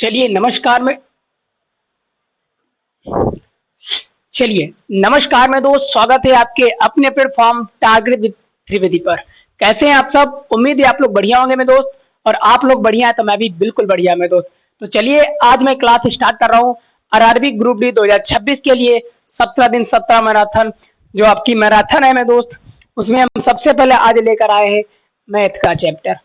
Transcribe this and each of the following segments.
चलिए नमस्कार में चलिए नमस्कार में दोस्त, स्वागत है आपके अपने प्लेटफॉर्म टारगेट विद त्रिवेदी पर। कैसे हैं आप सब? उम्मीद है आप लोग बढ़िया होंगे मेरे दोस्त, और आप लोग बढ़िया हैं तो मैं भी बिल्कुल बढ़िया मेरे दोस्त। तो चलिए आज मैं क्लास स्टार्ट कर रहा हूँ आरआरबी ग्रुप डी 2026 के लिए 17 दिन 17 मैराथन, जो आपकी मैराथन है मेरे दोस्त। उसमें हम सबसे पहले आज लेकर आए हैं मैथ का चैप्टर।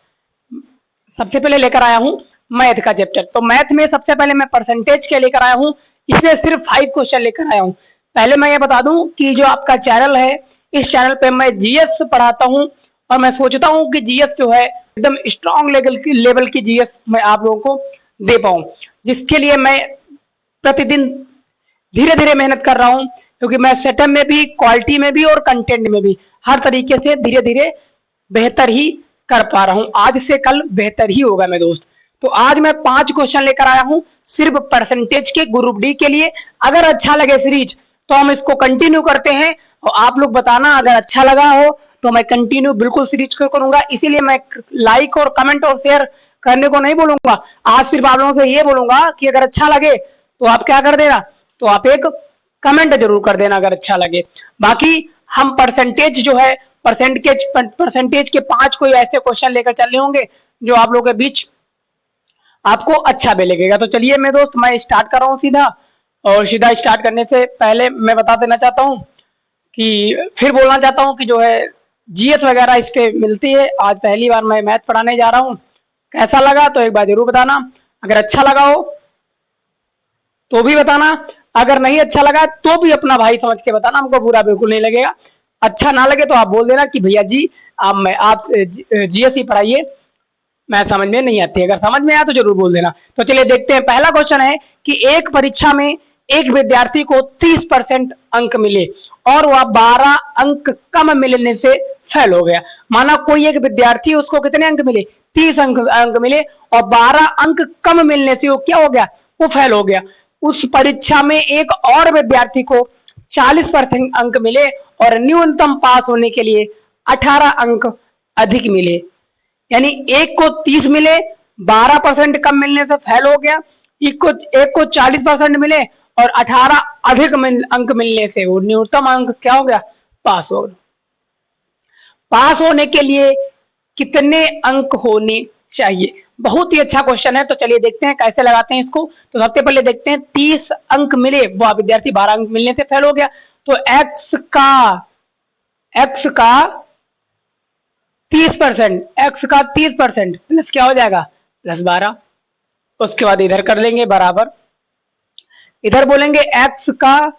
सबसे पहले लेकर आया हूँ मैथ का चैप्टर। तो मैथ में सबसे पहले मैं परसेंटेज के लेकर आया हूँ। इसमें सिर्फ 5 क्वेश्चन लेकर आया हूँ। पहले मैं ये बता दूं कि जो आपका चैनल है, इस चैनल पे मैं जीएस पढ़ाता हूँ, और मैं सोचता हूँ कि जीएस जो है एकदम स्ट्रॉन्ग लेवल की जीएस मैं आप लोगों को दे पाऊँ, जिसके लिए मैं प्रतिदिन धीरे धीरे मेहनत कर रहा हूँ, क्योंकि मैं सेटअप में भी, क्वालिटी में भी और कंटेंट में भी हर तरीके से धीरे धीरे बेहतर ही कर पा रहा हूँ। आज से कल बेहतर ही होगा मेरे दोस्त। तो आज मैं 5 क्वेश्चन लेकर आया हूँ सिर्फ परसेंटेज के ग्रुप डी के लिए। अगर अच्छा लगे सीरीज तो हम इसको कंटिन्यू करते हैं, और आप लोग बताना अगर अच्छा लगा हो तो मैं कंटिन्यू बिल्कुल सीरीज को करूंगा। इसीलिए मैं लाइक और कमेंट और शेयर करने को नहीं बोलूंगा। आज सिर्फ आप लोगों से ये बोलूंगा कि अगर अच्छा लगे तो आप क्या कर देना, तो आप एक कमेंट जरूर कर देना अगर अच्छा लगे। बाकी हम परसेंटेज जो है, परसेंटेज के 5 कोई ऐसे क्वेश्चन लेकर चल रहे होंगे जो आप लोगों के बीच आपको अच्छा भी लगेगा। तो चलिए मेरे दोस्त, मैं स्टार्ट कर रहा हूँ सीधा। और सीधा स्टार्ट करने से पहले मैं बता देना चाहता हूँ कि फिर बोलना चाहता हूँ कि जो है जीएस वगैरह इस पे मिलती है। आज पहली बार मैं मैथ पढ़ाने जा रहा हूँ। कैसा लगा तो एक बार जरूर बताना। अगर अच्छा लगा हो तो भी बताना, अगर नहीं अच्छा लगा तो भी अपना भाई समझ के बताना, हमको बुरा बिल्कुल नहीं लगेगा। अच्छा ना लगे तो आप बोल देना कि भैया जी आप जीएस ही पढ़ाइए, मैं समझ में नहीं आती। अगर समझ में आया तो जरूर बोल देना। तो चलिए देखते हैं। पहला क्वेश्चन है कि एक परीक्षा में एक विद्यार्थी को 30% अंक मिले और वह 12 अंक कम मिलने से फेल हो गया। माना कोई एक विद्यार्थी, उसको कितने अंक मिले? 30 अंक मिले, और 12 अंक कम मिलने से वो क्या हो गया? वो फेल हो गया। उस परीक्षा में एक और विद्यार्थी को 40% अंक मिले और न्यूनतम पास होने के लिए 18 अंक अधिक मिले। यानी एक को 30 मिले, 12% कम मिलने से फेल हो गया। एक को 40% मिले और 18 अधिक अंक मिलने से वो न्यूनतम अंक क्या हो गया? पास हो गया। पास होने के लिए कितने अंक होने चाहिए? बहुत ही अच्छा क्वेश्चन है। तो चलिए देखते हैं कैसे लगाते हैं इसको। तो सबसे पहले देखते हैं 30 अंक मिले, वह विद्यार्थी 12 अंक मिलने से फेल हो गया। तो x का 30% प्लस क्या हो जाएगा? प्लस 12। उसके बाद इधर कर लेंगे बराबर। इधर बोलेंगे x का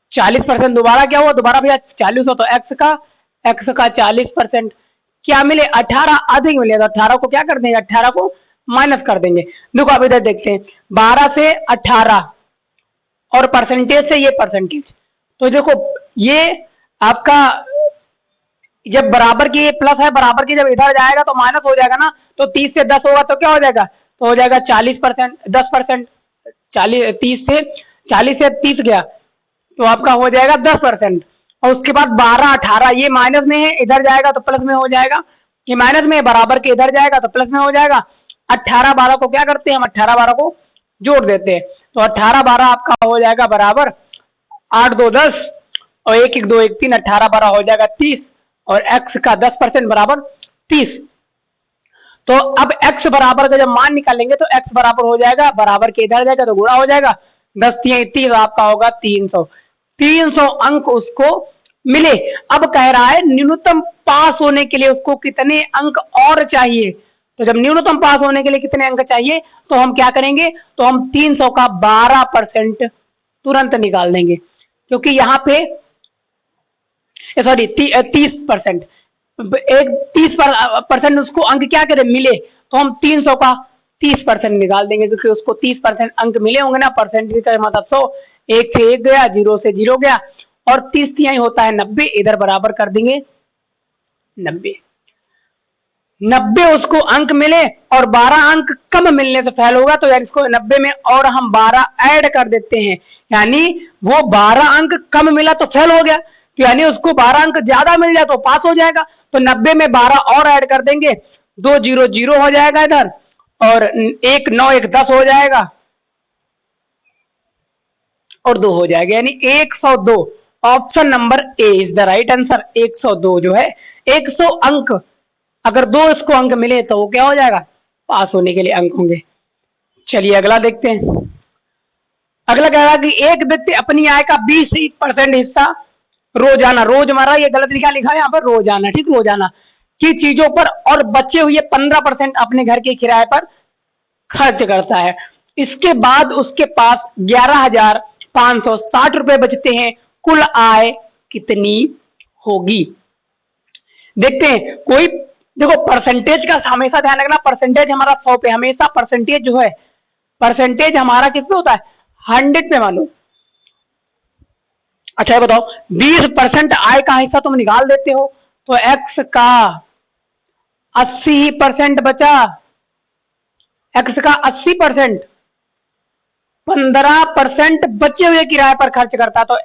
40%, दोबारा क्या हुआ? दोबारा भैया 40 हो, तो x का 40% क्या मिले? 18 अधिक मिले। तो 18 को क्या कर देंगे? 18 को माइनस कर देंगे। देखो अब इधर देखते हैं, 12 से 18 और परसेंटेज से ये परसेंटेज। तो देखो ये आपका जब बराबर की ये प्लस है, बराबर की जब इधर जाएगा तो माइनस हो जाएगा ना। तो 30 से 10 होगा तो क्या हो जाएगा? तो हो जाएगा 40%, 10%। 40 से 30 गया तो आपका हो जाएगा 10%। और उसके बाद 12 18 ये माइनस में है, इधर जाएगा तो प्लस में हो जाएगा। ये माइनस में, बराबर के इधर जाएगा तो प्लस में हो जाएगा। 18 12 को क्या करते हैं हम? 18 12 को जोड़ देते हैं। तो 18 12 आपका हो जाएगा बराबर 8 2 10 और 1 1 2 1 3, 18 12 हो जाएगा 30, और x का 10% बराबर 30। तो अब x बराबर का जब मान निकालेंगे तो x बराबर हो जाएगा, बराबर के इधर जाएगा तो गुणा हो जाएगा। 10 3 30 आपका होगा 300 अंक उसको मिले। अब कह रहा है न्यूनतम पास होने के लिए उसको कितने अंक और चाहिए। तो जब न्यूनतम पास होने के लिए कितने अंक चाहिए तो हम क्या करेंगे? तो हम 300 का 12% तुरंत निकाल देंगे, क्योंकि यहाँ पे सॉरी 30%, एक 30% उसको अंक क्या करें? मिले। तो हम 300 का 30% निकाल देंगे, क्योंकि उसको 30% अंक मिले होंगे ना। परसेंटेज का मतलब 100, 1 से 1 गया, 0 से 0 गया, और 30 तिहाई होता है 90। इधर बराबर कर देंगे 90 उसको अंक मिले और 12 अंक कम मिलने से फेल होगा। तो यार इसको 90 में और हम 12 ऐड कर देते हैं, यानी वो 12 अंक कम मिला तो फेल हो गया, तो यानी उसको 12 अंक ज्यादा मिल जाए तो पास हो जाएगा। तो 90 में 12 और ऐड कर देंगे, 2 0 0 हो जाएगा इधर, और 1 9 1 10 हो जाएगा, और 2 हो जाएगा, यानी 102। Option number A is the right answer. 102 जो है 100 अंक, अगर 2 इसको अंक मिले तो वो क्या हो जाएगा, पास होने के लिए अंक होंगे। चलिए अगला देखते हैं। अगला कह रहा है कि एक व्यक्ति अपनी आय का 20% हिस्सा रोजाना, रोजमर्रा ये गलत लिखा है यहाँ पर, रोजाना, ठीक, रोजाना की चीजों पर और बचे हुए 15% अपने घर के किराए पर खर्च करता है। इसके बाद उसके पास 11,560 रुपए बचते हैं, कुल आय कितनी होगी। देखते हैं, कोई देखो परसेंटेज का हमेशा ध्यान रखना, परसेंटेज हमारा 100 पे, हमेशा परसेंटेज जो है, परसेंटेज हमारा किस पे होता है, 100 पे मानो। अच्छा ये बताओ, 20% आय का हिस्सा तुम निकाल देते हो तो एक्स का 80% बचा, एक्स का 80%, 15% बचे हुए किराए पर खर्च करता, तो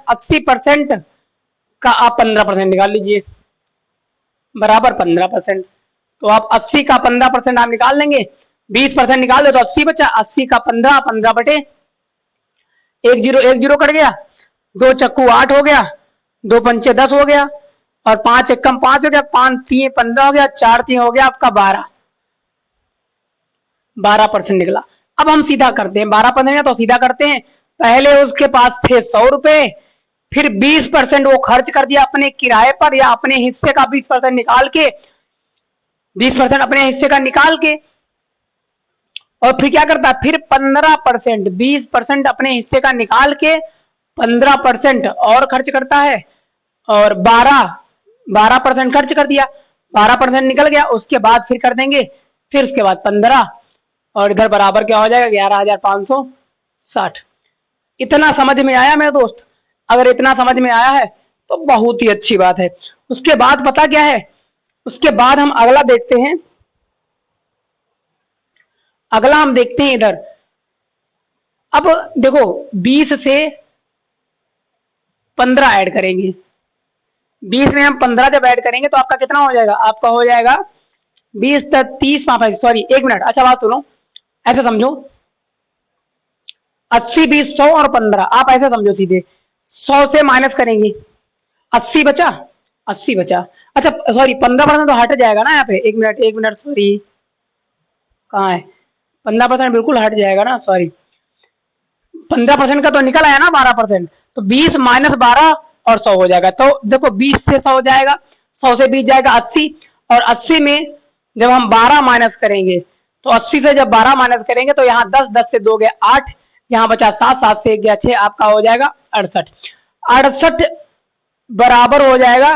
80% का आप 15% निकाल लीजिए, बराबर 15%। तो आप 80 का 15% आप निकाल लेंगे, 20% निकाल दो तो 80 बचा, 80 का 15, 15 बटे 1 0 कट गया, 2 चक्कू 8 हो गया, 2 पंचे 10 हो गया, और 5 एकम 5 हो गया, 5 3 15 हो गया, 4 3 हो गया आपका 12% निकला। अब हम सीधा करते हैं, 12% तो सीधा करते हैं, पहले उसके पास थे 100 रुपए, फिर 20% वो खर्च कर दिया अपने किराए पर, या अपने हिस्से का 20% निकाल के, 20% अपने हिस्से का निकाल के, और फिर क्या करता है, फिर 15%, 20% अपने हिस्से का निकाल के 15% और खर्च करता है, और 12% खर्च कर दिया, 12% निकल गया, उसके बाद फिर कर देंगे, फिर उसके बाद 15, और इधर बराबर क्या हो जाएगा, 11,560। इतना समझ में आया मेरे दोस्त? अगर इतना समझ में आया है तो बहुत ही अच्छी बात है। उसके बाद पता क्या है, उसके बाद हम अगला देखते हैं, अगला हम देखते हैं इधर। अब देखो 20 से 15 ऐड करेंगे, 20 में हम 15 जब ऐड करेंगे तो आपका कितना हो जाएगा, आपका हो जाएगा 20 30 सॉरी 1 मिनट, अच्छा बात सुनो, ऐसे समझो, 80 20 100 और 15, आप ऐसे समझो सीधे, 100 से माइनस करेंगे, 80 बचा, 80 बचा, अच्छा सॉरी 15% तो हट जाएगा ना यहाँ पे, 1 मिनट सॉरी, कहाँ है, 15% बिल्कुल हट जाएगा ना, सॉरी 15% का तो निकल आया ना 12%, तो 20 माइनस 12 और 100 हो जाएगा। तो देखो 20 से 100 हो जाएगा, 100 से 20 जाएगा 80, और 80 में जब हम 12 माइनस करेंगे, तो 80 से जब 12 माइनस करेंगे तो यहाँ 10, 10 से 2 गया 8, यहाँ बचा 7, 7 से 1 गया 6, आपका हो जाएगा 68। 68 बराबर हो जाएगा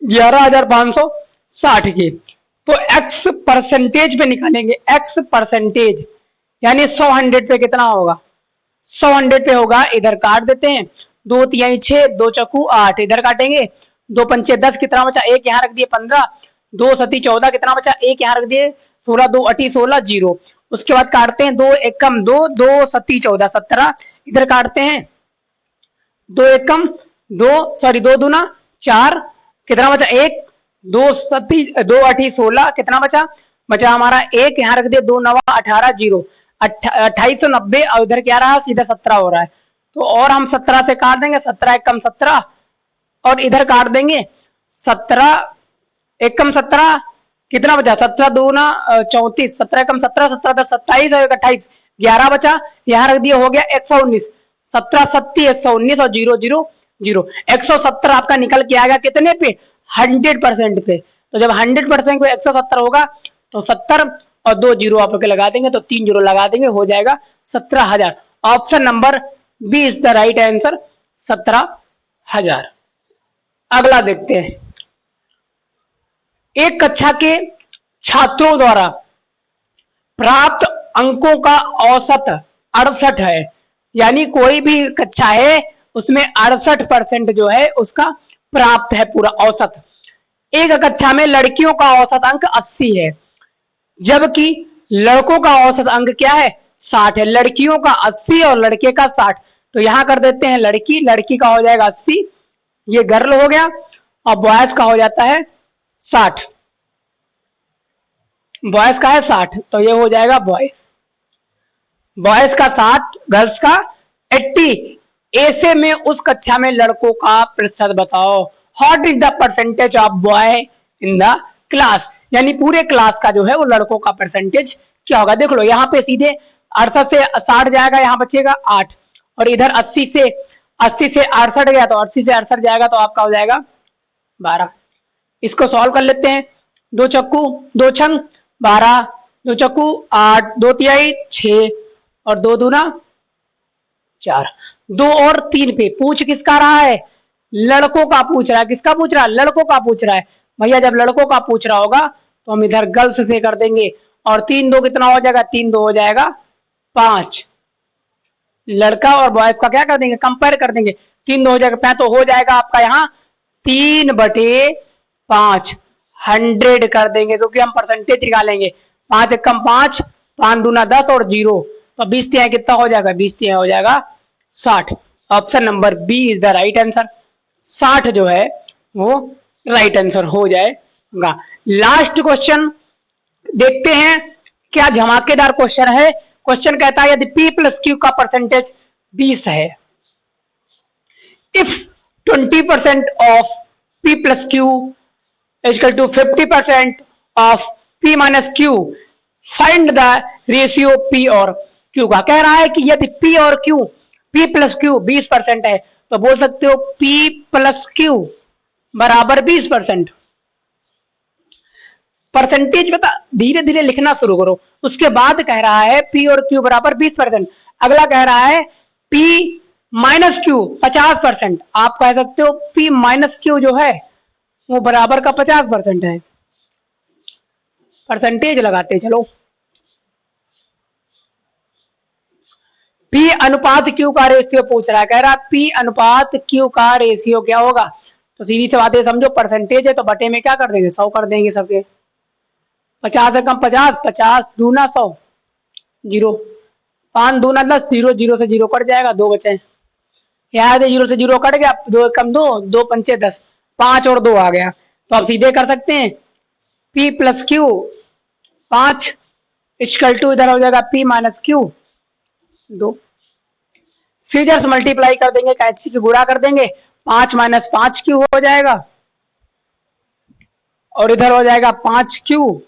11,560 के। तो एक्स परसेंटेज पे निकालेंगे, एक्स परसेंटेज यानी 100 100 पे कितना होगा, 100 100 पे होगा, इधर काट देते हैं, 2 तिहाई 6, 2 चक्कू 8, इधर काटेंगे, 2 पंचे 10, कितना बचा, 1 यहाँ रख दिए 15, 2 सती 14, कितना बचा, 1 यहाँ रख दिए 16, 2 अठी 16 0। उसके बाद काटते हैं, 2 एकम 2, 2 सती 14 17, इधर काटते हैं, 2 एकम 2 सॉरी 2 दूना 4, कितना बचा 1, 2 सती 2 अठी 16, कितना बचा, बचा हमारा 1, यहाँ रख दिए 2 9 18 0, 2890, और इधर क्या रहा, सीधा 17 हो रहा है, तो और हम 17 से काट देंगे, 17 एकम 17, और इधर काट देंगे 17 एकम 17, कितना बचा, 17 दूना 34, 17 एकम 17, 17 10 27 और 28, 11 बचा, यहाँ रख दिए, हो गया 119, 17 सत्ती 119 और 0 0 0, 170 आपका निकल के आएगा कितने पे, 100% पे। तो जब 100% पे 170 होगा तो 70 और 2 जीरो आप लोग लगा देंगे, तो 3 जीरो लगा देंगे, हो जाएगा 17,000। Option number B is the right answer, 17,000। अगला देखते हैं, एक कक्षा के छात्रों द्वारा प्राप्त अंकों का औसत 68 है, यानी कोई भी कक्षा है उसमें 68% जो है उसका प्राप्त है पूरा औसत। एक कक्षा में लड़कियों का औसत अंक 80 है, जबकि लड़कों का औसत अंक क्या है, 60 है। लड़कियों का 80 और लड़के का 60, तो यहां कर देते हैं लड़की, लड़की का हो जाएगा 80, ये गर्ल हो गया, और बॉयज का हो जाता है 60, बॉयज का है 60, तो ये हो जाएगा बॉयज, बॉयज का 60, गर्ल्स का 80। ऐसे में उस कक्षा में लड़कों का प्रतिशत बताओ। What is the percentage of boy in the class, यानी पूरे क्लास का जो है वो लड़कों का परसेंटेज क्या होगा। देख लो यहाँ पे सीधे 68 से 60 जाएगा, यहाँ बचेगा 8, और इधर 80 से 68 गया तो 80 से 68 जाएगा तो आपका हो जाएगा 12। इसको सॉल्व कर लेते हैं। 2 चक्कू 2 छंग 12, 2 चक्कू 8, 2 तिहाई 6 और 2 दूना 4। 2 और 3 पे पूछ किसका रहा है, लड़कों का पूछ रहा है। किसका पूछ रहा है, लड़कों का पूछ रहा है। भैया जब लड़कों का पूछ रहा होगा तो हम इधर गर्ल्स से कर देंगे, और 3 2 कितना हो जाएगा, 3 2 हो जाएगा 5। लड़का और बॉयज का क्या कर देंगे, कंपेयर कर देंगे। 3 2 हो जाएगा 5, तो हो जाएगा आपका यहाँ 3/5 100 कर देंगे, क्योंकि हम परसेंटेज निकालेंगे। 5 एकम 5, 5 दूना 10 और 0, तो 20 तिहाई कितना हो जाएगा, 20 तिहाई हो जाएगा 60। Option number B is the right answer. 60 जो है वो राइट आंसर हो जाएगा। लास्ट क्वेश्चन देखते हैं, क्या धमाकेदार क्वेश्चन है। क्वेश्चन कहता है यदि p प्लस क्यू का परसेंटेज 20 है, if 20% of p plus q equal to 50% of p minus q, find the ratio p और q का। कह रहा है कि यदि p और q, p प्लस क्यू 20% है तो बोल सकते हो p प्लस क्यू बराबर 20%। परसेंटेज बता, धीरे धीरे लिखना शुरू करो। उसके बाद कह रहा है p और q बराबर 20%। अगला कह रहा है p माइनस क्यू 50%। आप कह सकते हो p माइनस क्यू जो है वो बराबर का 50% है। परसेंटेज लगाते चलो। p अनुपात q का रेशियो पूछ रहा है, कह रहा है p अनुपात q का रेशियो क्या होगा। तो सीधी सी बात है, समझो परसेंटेज है तो बटे में क्या कर देंगे, 100 कर देंगे सबके। 50 एकम 50, 50 दूना 100, 0, 5 दूना 10, 0 0 से 0 कट जाएगा, 2 बचे। यहाँ से 0 से 0 कट गया, 2 एकम 2, 2 पंचे 10, 5 और 2 आ गया। तो आप सीधे कर सकते हैं p plus q 5 equal to इधर हो जाएगा p minus q 2। Scissors multiply कर देंगे, कैंची की गुणा कर देंगे, 5 माइनस 5 क्यू हो जाएगा, और इधर हो जाएगा 5 क्यू,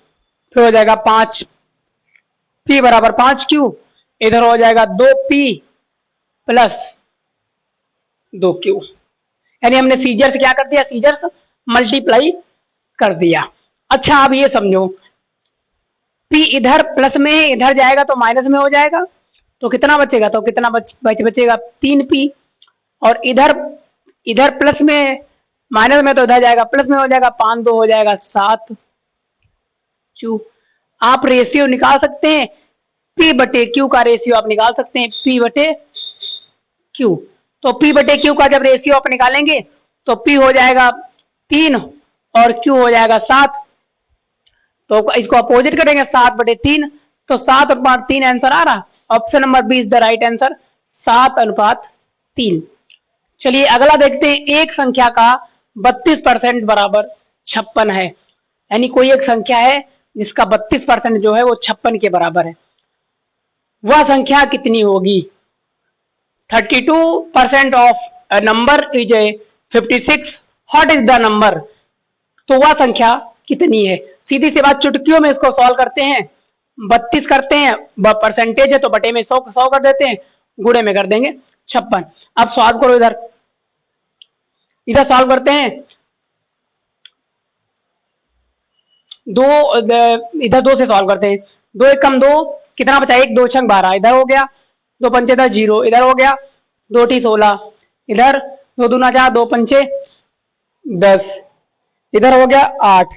फिर हो जाएगा 5 p बराबर 5 क्यू, इधर हो जाएगा 2p प्लस 2q। यानी हमने सीजर्स क्या कर दिया, सीजर्स मल्टीप्लाई कर दिया। अच्छा अब ये समझो, p इधर प्लस में इधर जाएगा तो माइनस में हो जाएगा, तो कितना बचेगा, तो कितना बचेगा 3p, और इधर प्लस में माइनस में तो इधर जाएगा प्लस में हो जाएगा, 5 2 हो जाएगा 7q। आप रेशियो निकाल सकते हैं, p बटे q का रेशियो आप निकाल सकते हैं, p बटे q। तो p बटे q का जब रेशियो आप निकालेंगे तो p हो जाएगा 3 और q हो जाएगा 7, तो इसको अपोजिट करेंगे 7 बटे 3, तो 7 अनुपात 3 आंसर आ रहा। Option number B is the right answer, 7 अनुपात 3। चलिए अगला देखते हैं, एक संख्या का 32% बराबर 56 है। यानी कोई एक संख्या है जिसका 32% जो है वो 56 के बराबर है, वह संख्या कितनी होगी। 32% of a number is a 56, what is the number, तो वह संख्या कितनी है। सीधी सी बात, चुटकियों में इसको सॉल्व करते हैं। 32 करते हैं, परसेंटेज है तो बटे में 100 कर देते हैं, गुणे में कर देंगे 56। अब सॉल्व करो, इधर सॉल्व करते हैं। इधर 2 से सॉल्व करते हैं। 2 एकम 2, कितना बचा, 1 2 छंग 12, इधर हो गया, 2 पंचे 10 0, इधर हो गया 2 टी 16, इधर 2 दूना 4, 2 पंचे 10, इधर हो गया 8,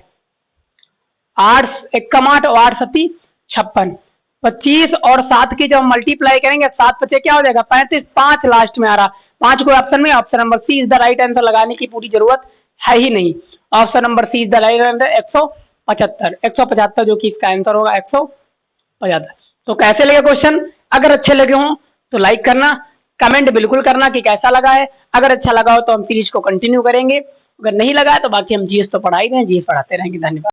8 एकम 8 और 8 सती 56। 25 और 7 की जब मल्टीप्लाई करेंगे, 7 बचे क्या हो जाएगा 35, 5 लास्ट में आ रहा, 5 को ऑप्शन में, option number C is the right answer. लगाने की पूरी जरूरत है ही नहीं, option number C is the right answer. 175 जो कि इसका आंसर होगा 175। तो कैसे लगे क्वेश्चन, अगर अच्छे लगे हों तो लाइक करना, कमेंट बिल्कुल करना कि कैसा लगा है। अगर अच्छा लगा हो तो हम सीरीज को कंटिन्यू करेंगे, अगर नहीं लगा है तो बाकी हम जीएस तो पढ़ा ही रहे हैं, जीएस पढ़ाते रहेंगे। धन्यवाद।